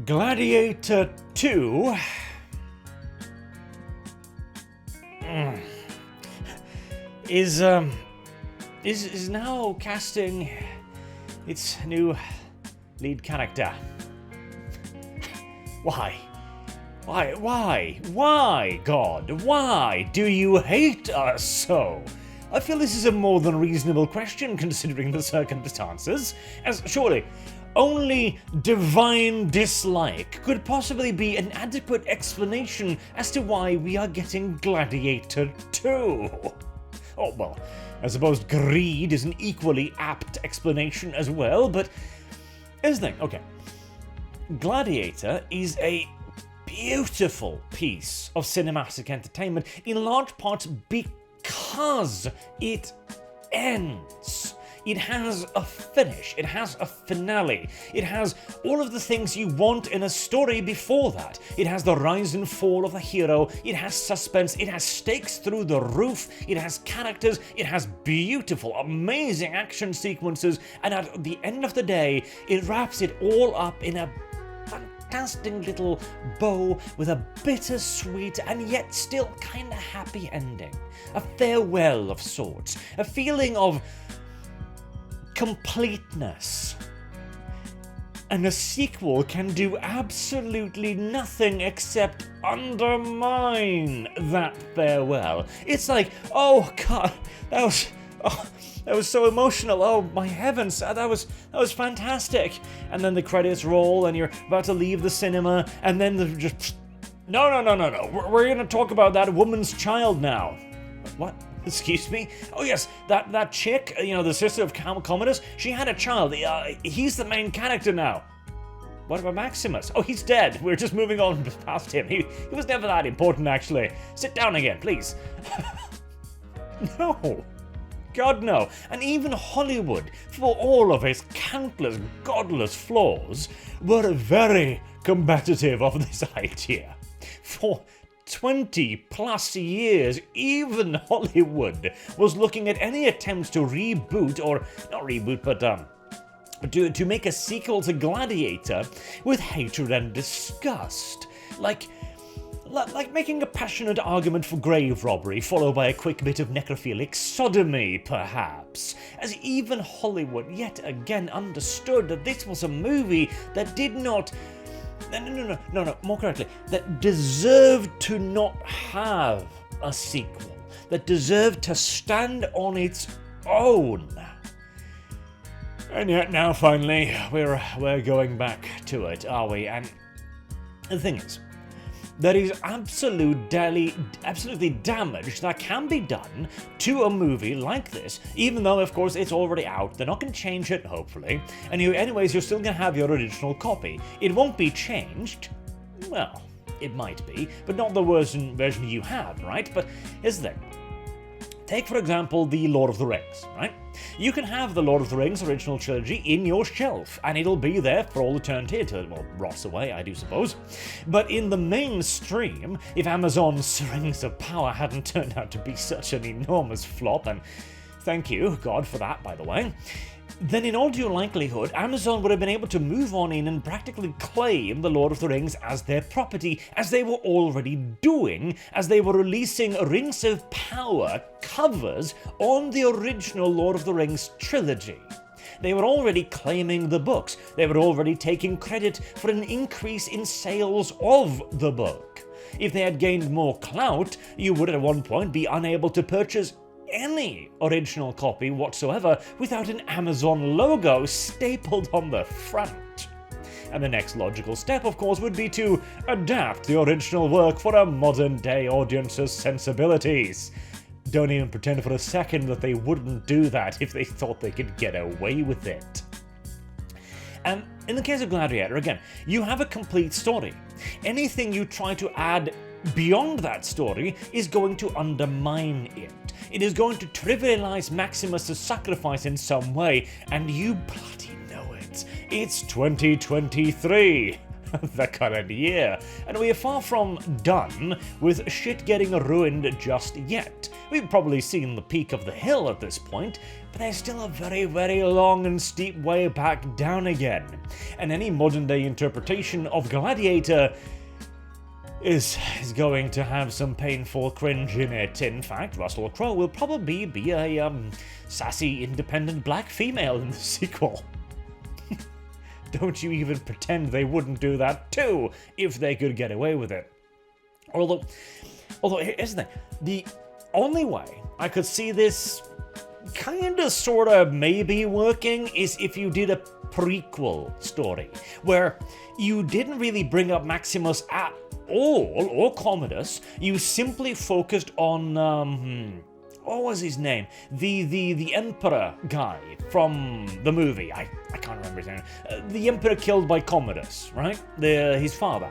Gladiator 2 is now casting its new lead character. Why? Why, God? Why do you hate us so? I feel this is a more than reasonable question considering the circumstances, as surely only divine dislike could possibly be an adequate explanation as to why we are getting Gladiator 2. Oh, well, I suppose greed is an equally apt explanation as well, but here's the thing, okay. Gladiator is a beautiful piece of cinematic entertainment, in large part because it ends. It has a finish, it has a finale, it has all of the things you want in a story before that. It has the rise and fall of the hero, it has suspense, it has stakes through the roof, it has characters, it has beautiful, amazing action sequences, and at the end of the day, it wraps it all up in a fantastic little bow with a bittersweet and yet still kinda happy ending. A farewell of sorts, a feeling of completeness. And a sequel can do absolutely nothing except undermine that farewell. It's like, oh God, that was so emotional. Oh my heavens, that was fantastic. And then the credits roll, and you're about to leave the cinema, and then they're just no. We're gonna talk about that woman's child now. What? Excuse me? Oh yes, that chick, the sister of Commodus, she had a child. He's the main character now. What about Maximus? Oh, he's dead. We're just moving on past him. He was never that important, actually. Sit down again, please. No. God, no. And even Hollywood, for all of its countless godless flaws, were very competitive of this idea. For 20 plus years, even Hollywood was looking at any attempts to reboot, or not reboot, but to make a sequel to Gladiator with hatred and disgust. Like making a passionate argument for grave robbery, followed by a quick bit of necrophilic sodomy, perhaps. As even Hollywood yet again understood that this was a movie that did not... No, more correctly, that deserved to not have a sequel, that deserved to stand on its own. And yet now, finally, we're going back to it, are we? And the thing is, there is absolutely damage that can be done to a movie like this, even though, of course, it's already out. They're not going to change it, hopefully. And anyways, you're still going to have your original copy. It won't be changed. Well, it might be, but not the version you have, right? But here's the thing. Take, for example, the Lord of the Rings, right? You can have the Lord of the Rings original trilogy in your shelf, and it'll be there for all eternity until it rots away, I do suppose. But in the mainstream, if Amazon's Rings of Power hadn't turned out to be such an enormous flop, and thank you, God, for that, by the way, then in all due likelihood, Amazon would have been able to move on in and practically claim the Lord of the Rings as their property, as they were already doing, as they were releasing Rings of Power covers on the original Lord of the Rings trilogy. They were already claiming the books. They were already taking credit for an increase in sales of the book. If they had gained more clout, you would at one point be unable to purchase any original copy whatsoever without an Amazon logo stapled on the front. And the next logical step, of course, would be to adapt the original work for a modern-day audience's sensibilities. Don't even pretend for a second that they wouldn't do that if they thought they could get away with it. And in the case of Gladiator, again, you have a complete story. Anything you try to add beyond that story is going to undermine it. It is going to trivialize Maximus' sacrifice in some way, and you bloody know it. It's 2023. the current year, and we are far from done with shit getting ruined just yet. We've probably seen the peak of the hill at this point, but there's still a very, very long and steep way back down again. And any modern-day interpretation of Gladiator is going to have some painful cringe in it. In fact, Russell Crowe will probably be a sassy, independent black female in the sequel. Don't you even pretend they wouldn't do that too, if they could get away with it. Although here's the thing, the only way I could see this kinda, sorta, maybe working is if you did a prequel story, where you didn't really bring up Maximus at all, or Commodus, you simply focused on, what was his name? The Emperor guy from the movie. I can't remember his name. The Emperor killed by Commodus, right? His father.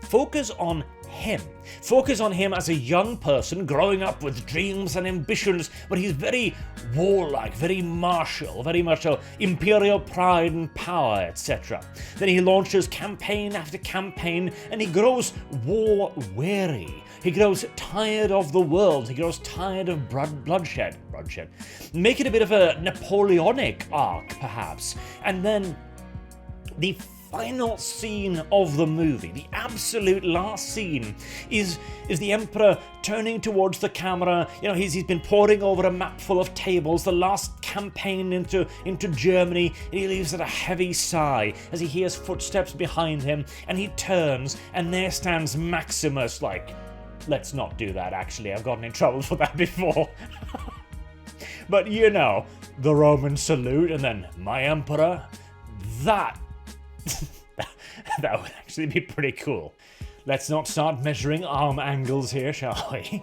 Focus on him. Focus on him as a young person growing up with dreams and ambitions, but he's very warlike, very martial, very much so imperial pride and power, etc. Then he launches campaign after campaign, and he grows war-weary. He grows tired of the world. He grows tired of bloodshed. Make it a bit of a Napoleonic arc, perhaps. And then the final scene of the movie, the absolute last scene, is the Emperor turning towards the camera. You know, he's been poring over a map full of tables, the last campaign into Germany, and he leaves with a heavy sigh as he hears footsteps behind him, and he turns, and there stands Maximus, like, let's not do that, actually, I've gotten in trouble for that before. But you know, the Roman salute, and then, my Emperor, that would actually be pretty cool. Let's not start measuring arm angles here, shall we?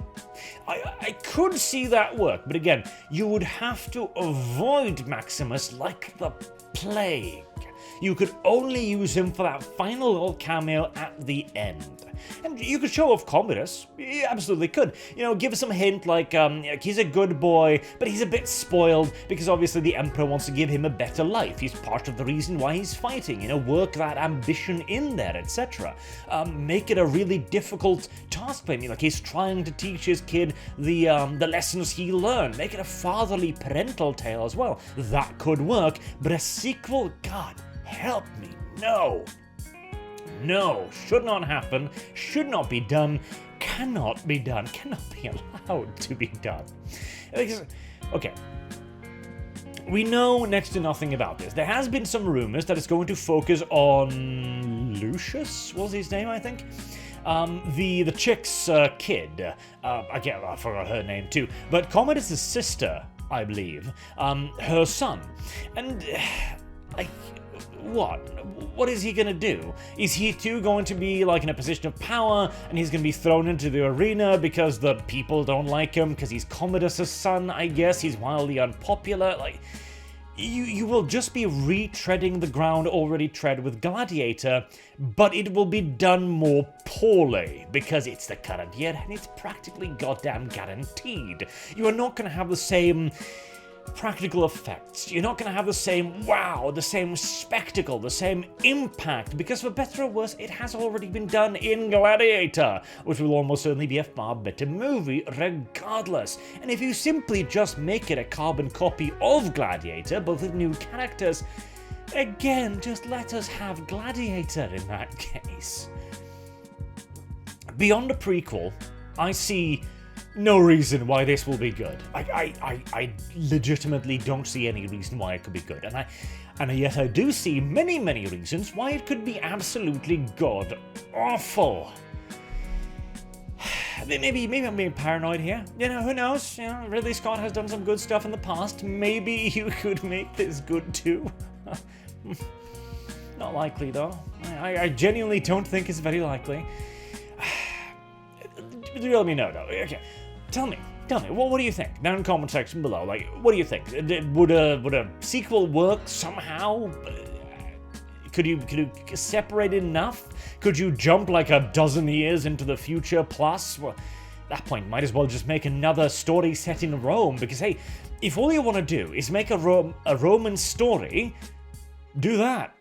I could see that work, but again, you would have to avoid Maximus like the plague. You could only use him for that final little cameo at the end. And you could show off Commodus. You absolutely could. You know, give us some hint like he's a good boy, but he's a bit spoiled because obviously the Emperor wants to give him a better life. He's part of the reason why he's fighting. You know, work that ambition in there, etc. Make it a really difficult task for him. Like he's trying to teach his kid the lessons he learned. Make it a fatherly parental tale as well. That could work, but a sequel, God help me, no. No, should not happen, should not be done, cannot be done, cannot be allowed to be done. Because, okay, we know next to nothing about this. There has been some rumors that it's going to focus on Lucius, was his name, I think? The chick's kid. I forgot her name too. But Commodus' sister, I believe, her son. And, what is he gonna do? Is he too going to be like in a position of power and he's gonna be thrown into the arena because the people don't like him because he's Commodus' son, I guess? He's wildly unpopular. Like, you will just be retreading the ground already tread with Gladiator, but it will be done more poorly because it's the current year and it's practically goddamn guaranteed. You are not gonna have the same practical effects. You're not going to have the same wow, the same spectacle, the same impact, because for better or worse, it has already been done in Gladiator, which will almost certainly be a far better movie regardless. And if you simply just make it a carbon copy of Gladiator, but with new characters, again, just let us have Gladiator in that case. Beyond a prequel, I see no reason why this will be good. I legitimately don't see any reason why it could be good, and yet I do see many reasons why it could be absolutely god awful. Maybe I'm being paranoid here. You know, who knows? You know, Ridley Scott has done some good stuff in the past. Maybe you could make this good too. Not likely though. I genuinely don't think it's very likely. Let me know though. Okay. Tell me, what do you think? Down in the comment section below, like, what do you think? Would a sequel work somehow? Could you separate enough? Could you jump like a dozen years into the future plus? Well, at that point, might as well just make another story set in Rome, because hey, if all you want to do is make a Roman story, do that.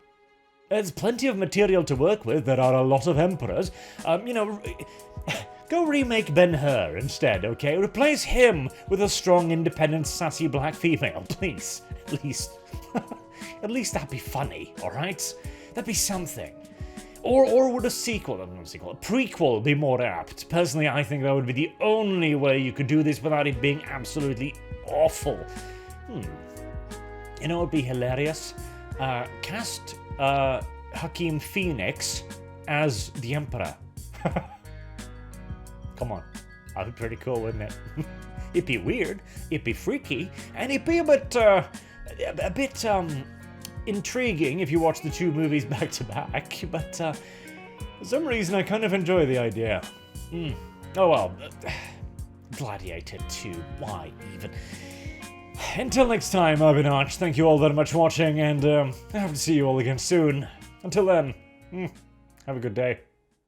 There's plenty of material to work with. There are a lot of emperors. Go remake Ben-Hur instead, okay? Replace him with a strong, independent, sassy black female, please. At least that'd be funny, alright? That'd be something. Or would a prequel be more apt? Personally, I think that would be the only way you could do this without it being absolutely awful. You know what would be hilarious? Cast Joaquin Phoenix as the Emperor. Come on, that'd be pretty cool, wouldn't it? It'd be weird, it'd be freaky, and it'd be a bit intriguing if you watch the two movies back to back, but for some reason I kind of enjoy the idea. Oh well, Gladiator 2, why even? Until next time, I've been Arch, thank you all very much for watching, and I hope to see you all again soon. Until then, have a good day.